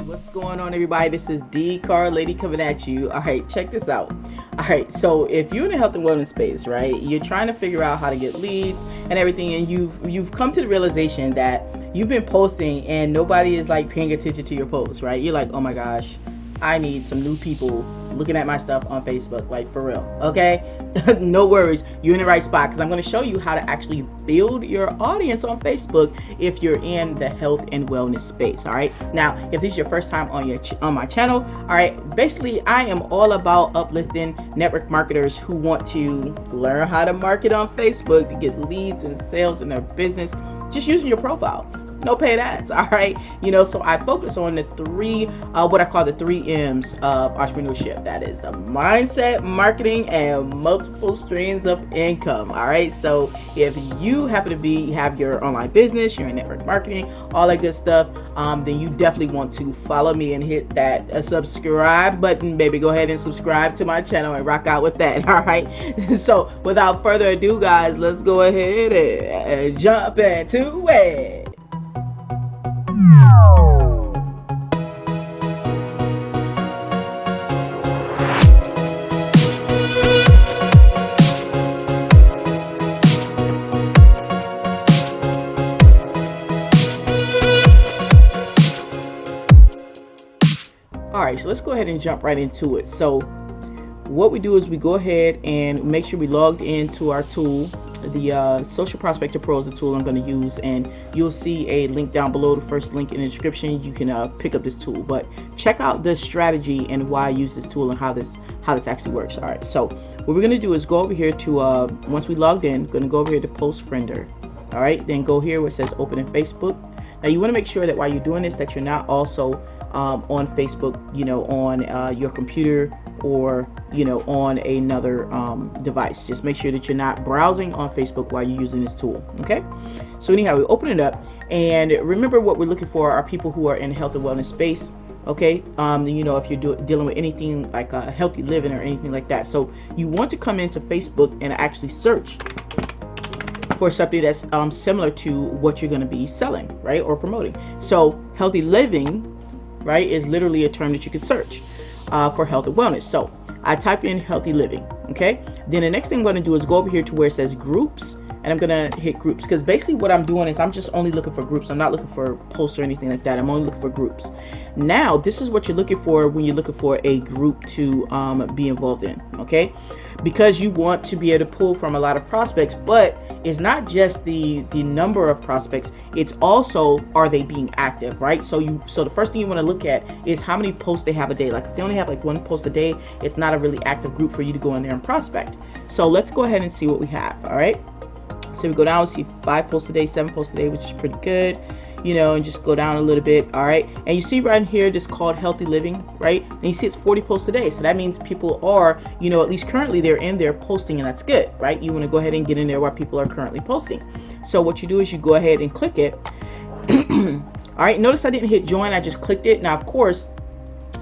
What's going on, everybody? This is 𝐇𝐞𝐚𝐥𝐿ady coming at you. All right, check this out. All right, so if you're in the health and wellness space, right, you're trying to figure out how to get leads and everything, and you've come to the realization that you've been posting and nobody is like paying attention to your posts, right? You're like, oh my gosh, I need some new people looking at my stuff on Facebook, like for real, okay? No worries, you're in the right spot, because I'm going to show you how to actually build your audience on Facebook if you're in the health and wellness space. All right, now if this is your first time on my channel, all right, basically I am all about uplifting network marketers who want to learn how to market on Facebook to get leads and sales in their business just using your profile. No paid ads. All right, so I focus on the three what I call the 3 M's of entrepreneurship. That is the mindset, marketing, and multiple streams of income. All right, so if you happen to have your online business, you're in network marketing, all that good stuff, then you definitely want to follow me and hit that subscribe button, baby. Go ahead and subscribe to my channel and rock out with that. All right, so without further ado, guys, let's go ahead and jump into it. Alright, so let's go ahead and jump right into it. So what we do is we go ahead and make sure we logged into our tool. The Social Prospector Pro is the tool I'm going to use, and you'll see a link down below, the first link in the description. You can pick up this tool, but check out the strategy and why I use this tool and how this actually works. All right, so what we're going to do is go over here to once we logged in, going to go over here to Post Friender. All right, then go here where it says Open in Facebook. Now you want to make sure that while you're doing this, that you're not also on Facebook, on your computer or on another device. Just make sure that you're not browsing on Facebook while you're using this tool. Okay, so anyhow, we open it up, and remember what we're looking for are people who are in health and wellness space. Okay, if you're dealing with anything like healthy living or anything like that, so you want to come into Facebook and actually search for something that's similar to what you're going to be selling, right, or promoting. So healthy living, right, is literally a term that you can search for health and wellness. So I type in healthy living. Okay, then the next thing I'm going to do is go over here to where it says groups, and I'm going to hit groups, because basically what I'm doing is I'm just only looking for groups. I'm not looking for posts or anything like that. I'm only looking for groups. Now this is what you're looking for when you're looking for a group to be involved in. Okay, because you want to be able to pull from a lot of prospects, but it's not just the number of prospects, it's also, are they being active, right? So the first thing you want to look at is how many posts they have a day. Like if they only have like 1 post a day, it's not a really active group for you to go in there and prospect. So let's go ahead and see what we have. All right, so we go down and see 5 posts a day, 7 posts a day, which is pretty good, and just go down a little bit. All right, and you see right here this called healthy living, right? And you see it's 40 posts a day, so that means people are, at least currently they're in there posting, and that's good, right? You want to go ahead and get in there while people are currently posting. So what you do is you go ahead and click it. All right, notice I didn't hit join, I just clicked it. Now of course,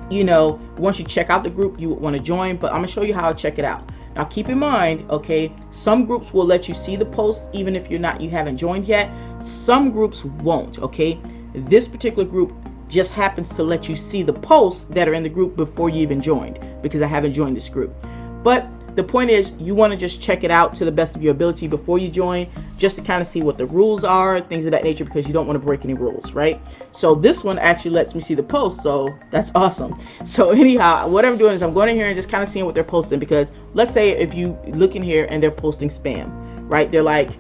once you check out the group, you would want to join, but I'm gonna show you how to check it out. Now keep in mind, okay, some groups will let you see the posts even if you haven't joined yet. Some groups won't. Okay, this particular group just happens to let you see the posts that are in the group before you even joined, because I haven't joined this group. But the point is, you want to just check it out to the best of your ability before you join, just to kind of see what the rules are, things of that nature, because you don't want to break any rules, right? So this one actually lets me see the post, so that's awesome. So anyhow, what I'm doing is I'm going in here and just kind of seeing what they're posting, because let's say if you look in here and they're posting spam, right? They're like,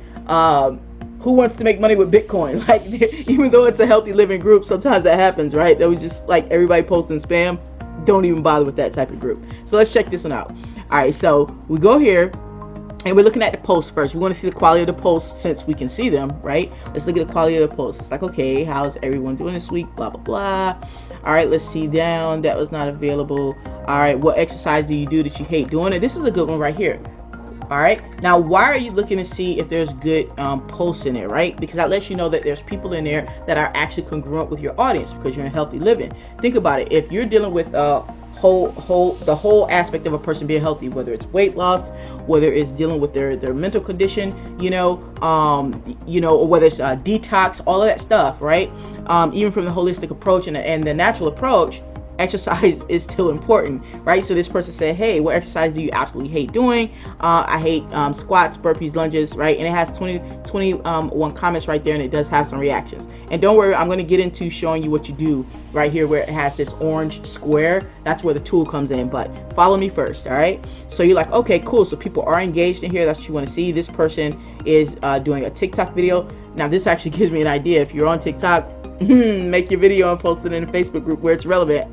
who wants to make money with Bitcoin? Like, even though it's a healthy living group, sometimes that happens, right? That was just like everybody posting spam. Don't even bother with that type of group. So let's check this one out. All right, so we go here and we're looking at the posts first. We want to see the quality of the posts since we can see them, right? Let's look at the quality of the posts. It's like, okay, how's everyone doing this week? Blah, blah, blah. All right, let's see down. That was not available. All right, what exercise do you do that you hate doing? And this is a good one right here. All right, now why are you looking to see if there's good posts in there, right? Because that lets you know that there's people in there that are actually congruent with your audience, because you're in healthy living. Think about it. If you're dealing with the whole aspect of a person being healthy, whether it's weight loss, whether it's dealing with their mental condition, or whether it's detox, all of that stuff, right? even from the holistic approach and the natural approach, exercise is still important, right? So this person said, hey, what exercise do you absolutely hate doing? I hate squats, burpees, lunges, right? And it has 21 comments right there, and it does have some reactions. And don't worry, I'm going to get into showing you what you do right here where it has this orange square. That's where the tool comes in, but follow me first, all right? So you're like, okay, cool. So people are engaged in here. That's what you want to see. This person is doing a TikTok video. Now this actually gives me an idea. If you're on TikTok, make your video and post it in a Facebook group where it's relevant.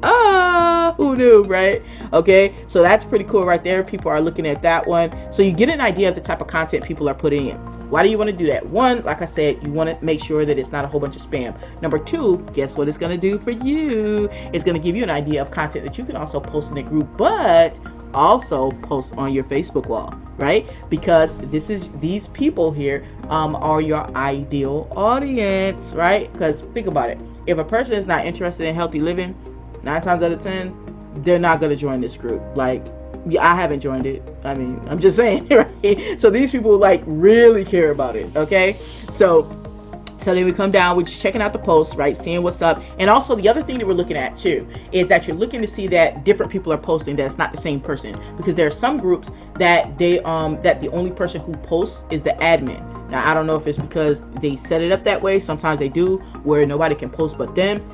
Who knew, right? Okay, so that's pretty cool right there. People are looking at that one, so you get an idea of the type of content people are putting in. Why do you want to do that? One, like I said, you want to make sure that it's not a whole bunch of spam. Number two, guess what it's going to do for you? It's going to give you an idea of content that you can also post in a group, but also post on your Facebook wall, right? Because these people here are your ideal audience, right? Because think about it, if a person is not interested in healthy living, 9 times out of 10 they're not going to join this group. Like, I haven't joined it. I mean, I'm just saying, right? So these people like really care about it. Okay, so then we come down, we're just checking out the posts, right? Seeing what's up. And also the other thing that we're looking at too is that you're looking to see that different people are posting, that it's not the same person, because there are some groups that that the only person who posts is the admin. Now I don't know if it's because they set it up that way. Sometimes they do, where nobody can post but them.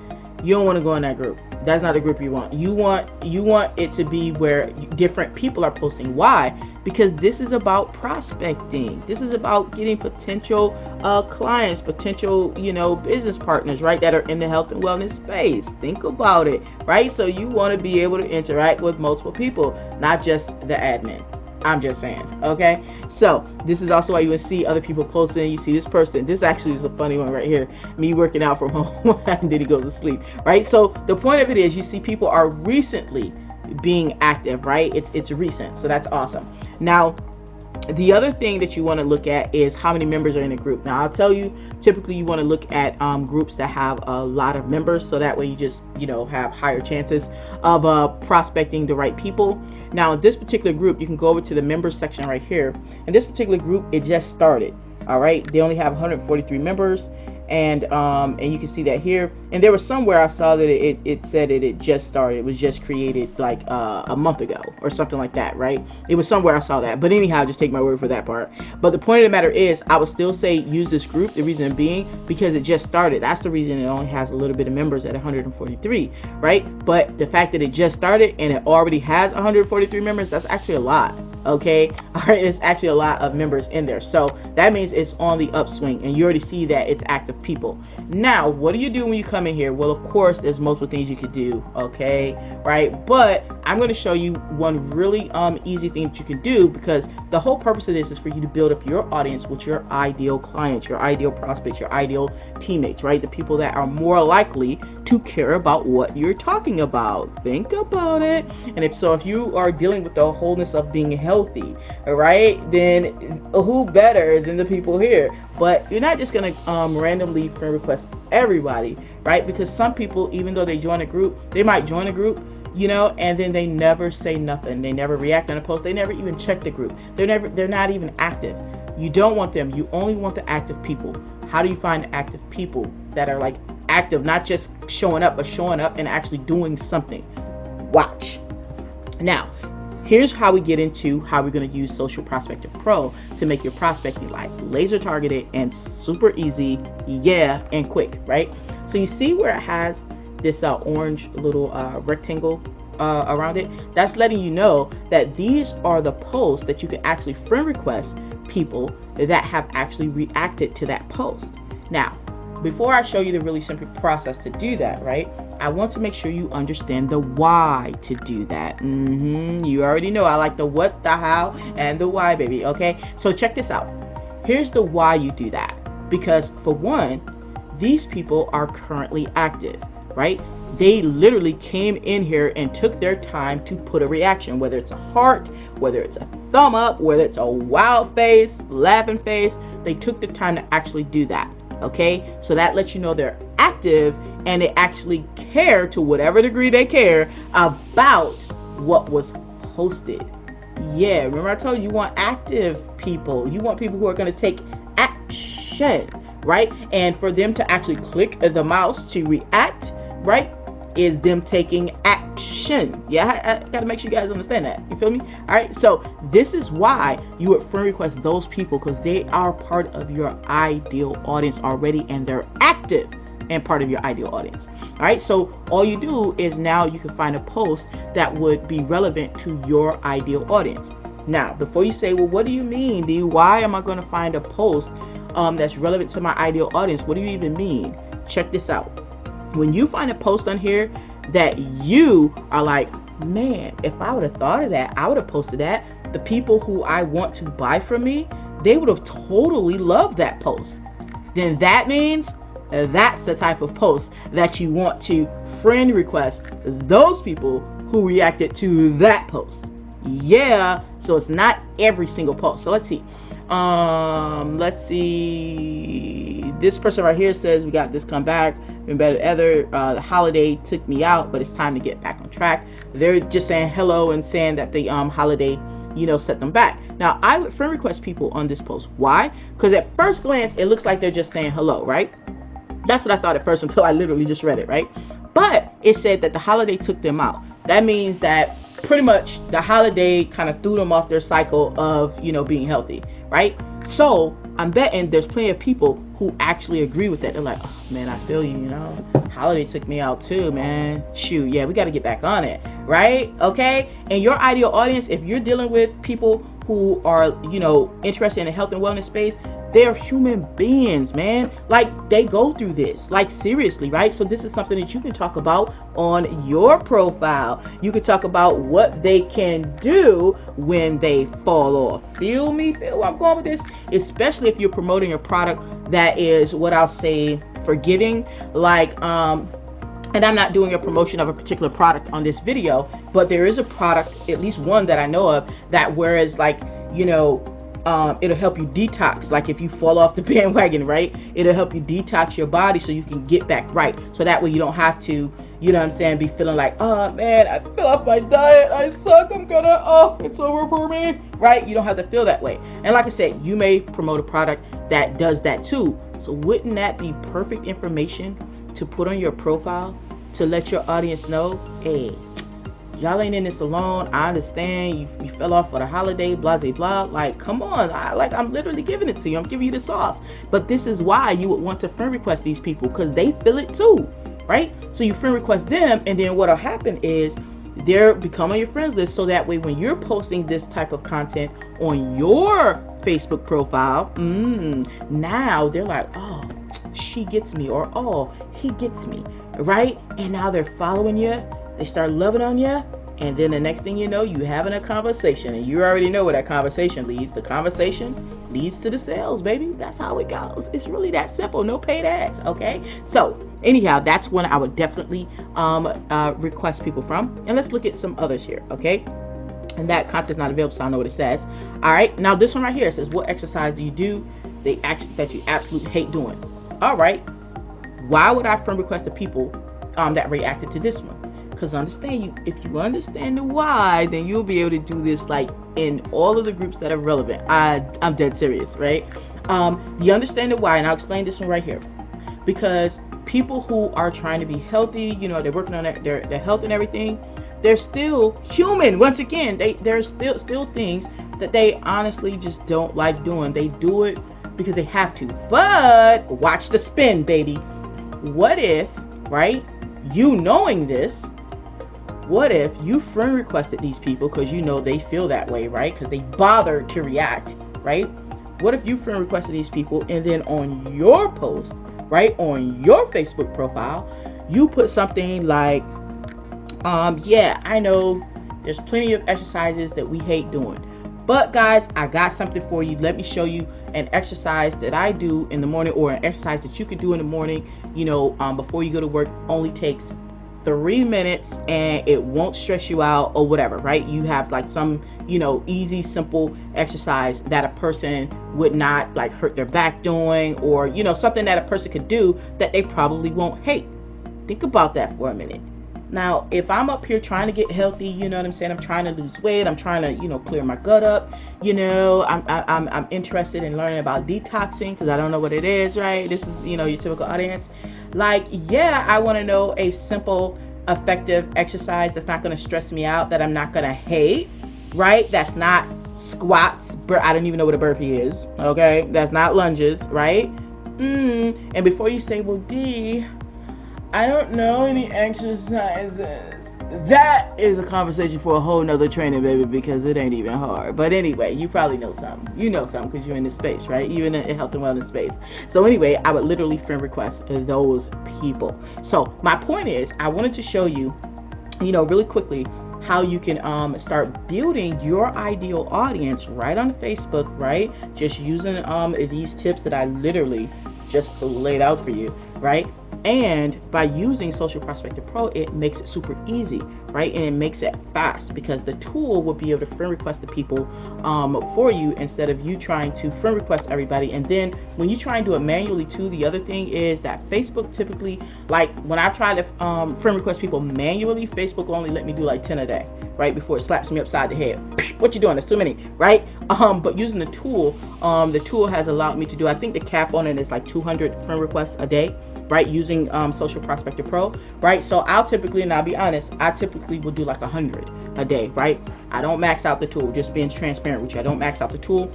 You don't want to go in that group. That's not the group you want. You want it to be where different people are posting. Why? Because this is about prospecting. This is about getting potential clients, potential, business partners, right, that are in the health and wellness space. Think about it, right? So you want to be able to interact with multiple people, not just the admin. I'm just saying, okay? So this is also why you would see other people posting. You see this person. This actually is a funny one right here. Me working out from home and then he goes to sleep, right? So the point of it is, you see people are recently being active, right? It's recent, so that's awesome. Now the other thing that you want to look at is how many members are in a group. Now I'll tell you, typically you want to look at groups that have a lot of members, so that way you just have higher chances of prospecting the right people. Now in this particular group, you can go over to the members section right here. In this particular group, it just started. All right, they only have 143 members, and you can see that here. And there was somewhere I saw that it said that it just started. It was just created like a month ago or something like that, right? It was somewhere I saw that. But anyhow, just take my word for that part. But the point of the matter is, I would still say use this group. The reason being, because it just started. That's the reason it only has a little bit of members at 143, right? But the fact that it just started and it already has 143 members, that's actually a lot. Okay, all right, it's actually a lot of members in there, so that means it's on the upswing, and you already see that it's active people. Now what do you do when you come in here? Well, of course there's multiple things you could do, okay, right? But I'm going to show you one really easy thing that you can do, because the whole purpose of this is for you to build up your audience with your ideal clients, your ideal prospects, your ideal teammates, right? The people that are more likely to care about what you're talking about. Think about it. And if you are dealing with the wholeness of being healthy, all right, then who better than the people here? But you're not just gonna randomly friend request everybody, right? Because some people, even though they join a group, they might join a group, and then they never say nothing. They never react on a post. They never even check the group. They're not even active. You don't want them. You only want the active people. How do you find active people that are like active, not just showing up, but showing up and actually doing something? Watch. Now, here's how we get into how we're going to use Social Prospector Pro to make your prospecting like laser targeted and super easy, and quick, right? So you see where it has this orange little rectangle around it? That's letting you know that these are the posts that you can actually friend request people that have actually reacted to that post. Now, before I show you the really simple process to do that, right, I want to make sure you understand the why to do that. You already know I like the what, the how, and the why, baby, okay? So check this out. Here's the why you do that. Because for one, these people are currently active, right? They literally came in here and took their time to put a reaction, whether it's a heart, whether it's a thumb up, whether it's a wild face, laughing face. They took the time to actually do that. Okay, so that lets you know they're active and they actually care, to whatever degree they care about what was posted. Remember I told you want active people. You want people who are going to take action, right? And for them to actually click the mouse to react, right, is them taking action. Yeah, I gotta make sure you guys understand that. You feel me? All right, so this is why you would friend request those people, because they are part of your ideal audience already, and they're active and part of your ideal audience. All right, so all you do is now you can find a post that would be relevant to your ideal audience. Now, before you say, well, what do you mean, D? Why am I going to find a post that's relevant to my ideal audience? What do you even mean? Check this out. When you find a post on here that you are like, man, if I would have thought of that, I would have posted that. The people who I want to buy from me, they would have totally loved that post. Then that means that's the type of post that you want to friend request those people who reacted to that post. Yeah, so it's not every single post. So let's see. This person right here says, we got this come back, been better than ever. The holiday took me out, but it's time to get back on track. They're just saying hello and saying that the holiday, set them back. Now, I would friend request people on this post. Why? Because at first glance, it looks like they're just saying hello, right? That's what I thought at first until I literally just read it, right? But it said that the holiday took them out. That means that pretty much the holiday kind of threw them off their cycle of, being healthy, right? So I'm betting there's plenty of people who actually agree with that. They're like, oh man, I feel you, holiday took me out too, man. Shoot, yeah, we got to get back on it, right? Okay. And your ideal audience, if you're dealing with people who are, interested in the health and wellness space, they're human beings, man. Like, they go through this, like, seriously, right? So this is something that you can talk about on your profile. You can talk about what they can do when they fall off. Feel me? Feel where I'm going with this? Especially if you're promoting a product that is, what I'll say, forgiving. Like, and I'm not doing a promotion of a particular product on this video, but there is a product, at least one that I know of, that whereas, like, it'll help you detox. Like if you fall off the bandwagon, right? It'll help you detox your body so you can get back right. So that way you don't have to, be feeling like, oh man, I fell off my diet, I suck, it's over for me, right? You don't have to feel that way. And like I said, you may promote a product that does that too. So wouldn't that be perfect information to put on your profile to let your audience know, hey, y'all ain't in this alone. I understand you fell off for the holiday, blah, blah, blah. Like, come on. I'm literally giving it to you. I'm giving you the sauce. But this is why you would want to friend request these people, because they feel it too, right? So you friend request them, and then what'll happen is they're becoming your friends list. So that way, when you're posting this type of content on your Facebook profile, now they're like, oh, she gets me, or oh, he gets me, right? And now they're following you. They start loving on you, and then the next thing you know, you having a conversation, and you already know where that conversation leads. The conversation leads to the sales, baby. That's how it goes. It's really that simple. No paid ads, okay? So anyhow, that's one I would definitely request people from. And let's look at some others here, okay? And that content's not available, so I know what it says. All right, now this one right here says, what exercise do you do that you absolutely hate doing? All right, why would I friend request the people that reacted to this one? Because if you understand the why, then you'll be able to do this like in all of the groups that are relevant. I'm dead serious, right? You understand the why, and I'll explain this one right here. Because people who are trying to be healthy, they're working on their health and everything, they're still human. Once again, there's still things that they honestly just don't like doing. They do it because they have to. But watch the spin, baby. What if, right, you knowing this, what if you friend requested these people because they feel that way, right? Because they bothered to react, right? What if you friend requested these people, and then on your post, right, on your Facebook profile, you put something like, yeah, I know there's plenty of exercises that we hate doing, but guys, I got something for you. Let me show you an exercise that I do in the morning, or an exercise that you can do in the morning, before you go to work. Only takes 3 minutes and it won't stress you out or whatever, right? You have like some, easy, simple exercise that a person would not like hurt their back doing, or, something that a person could do that they probably won't hate. Think about that for a minute. Now, if I'm up here trying to get healthy, you know what I'm saying? I'm trying to lose weight. I'm trying to, clear my gut up. I'm interested in learning about detoxing because I don't know what it is, right? This is, your typical audience. Like, yeah, I want to know a simple, effective exercise that's not going to stress me out, that I'm not going to hate, right? That's not squats. I don't even know what a burpee is, okay? That's not lunges, right? And before you say, well, D, I don't know any exercises. That is a conversation for a whole nother training, baby, because it ain't even hard. But anyway, you probably know something. You know something because you're in this space, right? You're in the health and wellness space. So anyway, I would literally friend request those people. So my point is, I wanted to show you, really quickly, how you can start building your ideal audience right on Facebook, right? Just using these tips that I literally just laid out for you, right? And by using Social Prospector Pro, it makes it super easy, right? And it makes it fast because the tool will be able to friend request the people for you instead of you trying to friend request everybody. And then when you try and do it manually too, the other thing is that Facebook typically, like when I try to friend request people manually, Facebook only let me do like 10 a day, right? Before it slaps me upside the head. What you doing? That's too many, right? But using the tool has allowed me to do, I think the cap on it is like 200 friend requests a day, right? Using Social Prospector Pro, right? So I'll typically, and I'll be honest, I typically will do like 100 a day, right? I don't max out the tool, just being transparent with you. I don't max out the tool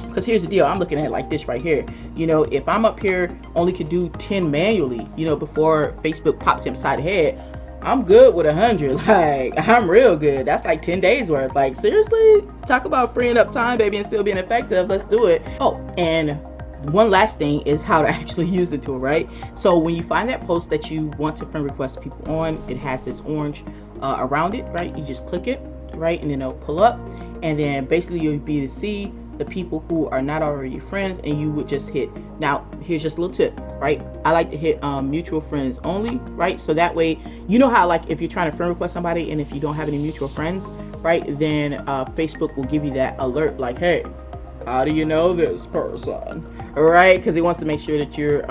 because here's the deal. I'm looking at it like this right here. If I'm up here only could do 10 manually, before Facebook pops him upside the head, I'm good with 100. Like, I'm real good. That's like 10 days worth. Like, seriously? Talk about freeing up time, baby, and still being effective. Let's do it. Oh, and one last thing is how to actually use the tool, right? So when you find that post that you want to friend request people on, it has this orange around it, right? You just click it, right? And then it'll pull up. And then basically you'll be able to see the people who are not already friends, and you would just hit. Now, here's just a little tip, right? I like to hit mutual friends only, right? So that way, how like if you're trying to friend request somebody and if you don't have any mutual friends, right, then Facebook will give you that alert like, hey, how do you know this person, right? Because it wants to make sure that you're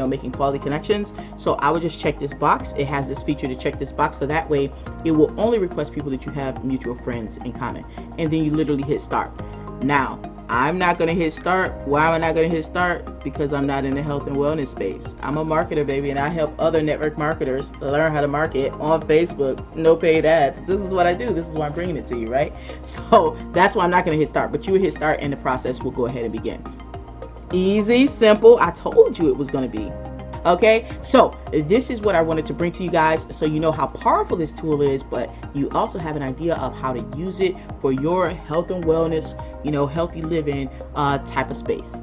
making quality connections. So I would just check this box. It has this feature to check this box, so that way it will only request people that you have mutual friends in common, and then you literally hit start. Now, I'm not going to hit start. Why am I not going to hit start? Because I'm not in the health and wellness space. I'm a marketer, baby, and I help other network marketers learn how to market on Facebook. No paid ads. This is what I do. This is why I'm bringing it to you, right? So that's why I'm not going to hit start. But you would hit start, and the process will go ahead and begin. Easy, simple. I told you it was going to be. Okay, so this is what I wanted to bring to you guys, so you know how powerful this tool is, but you also have an idea of how to use it for your health and wellness, healthy living type of space.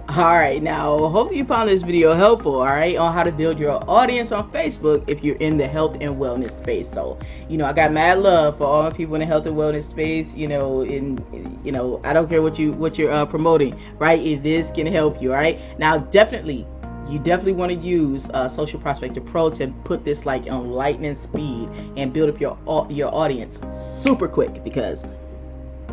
All right, now hopefully you found this video helpful, all right, on how to build your audience on Facebook if you're in the health and wellness space. So I got mad love for all the people in the health and wellness space, I don't care what you're promoting, right? If this can help you, all right. Now you definitely want to use Social Prospector Pro to put this like on lightning speed and build up your audience super quick, because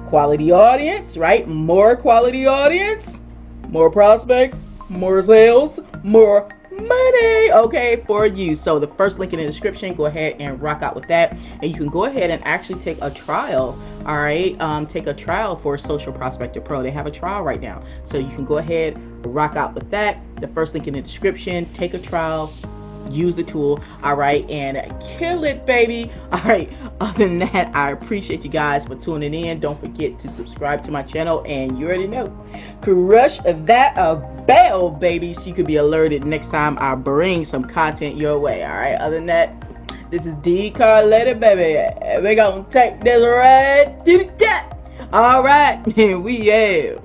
quality audience, right? More quality audience, more prospects, more sales, more money, okay, for you. So the first link in the description, go ahead and rock out with that, and you can go ahead and actually take a trial. All right, take a trial for Social Prospector Pro. They have a trial right now, so you can go ahead, rock out with that. The first link in the description, take a trial, use the tool, all right, and kill it, baby. All right, other than that, I appreciate you guys for tuning in. Don't forget to subscribe to my channel, and you already know, crush that bell, baby, so you could be alerted next time I bring some content your way. All right, other than that, this is 𝐇𝐞𝐚𝐥𝐿, baby. We're gonna take this right to the top. All right, we out.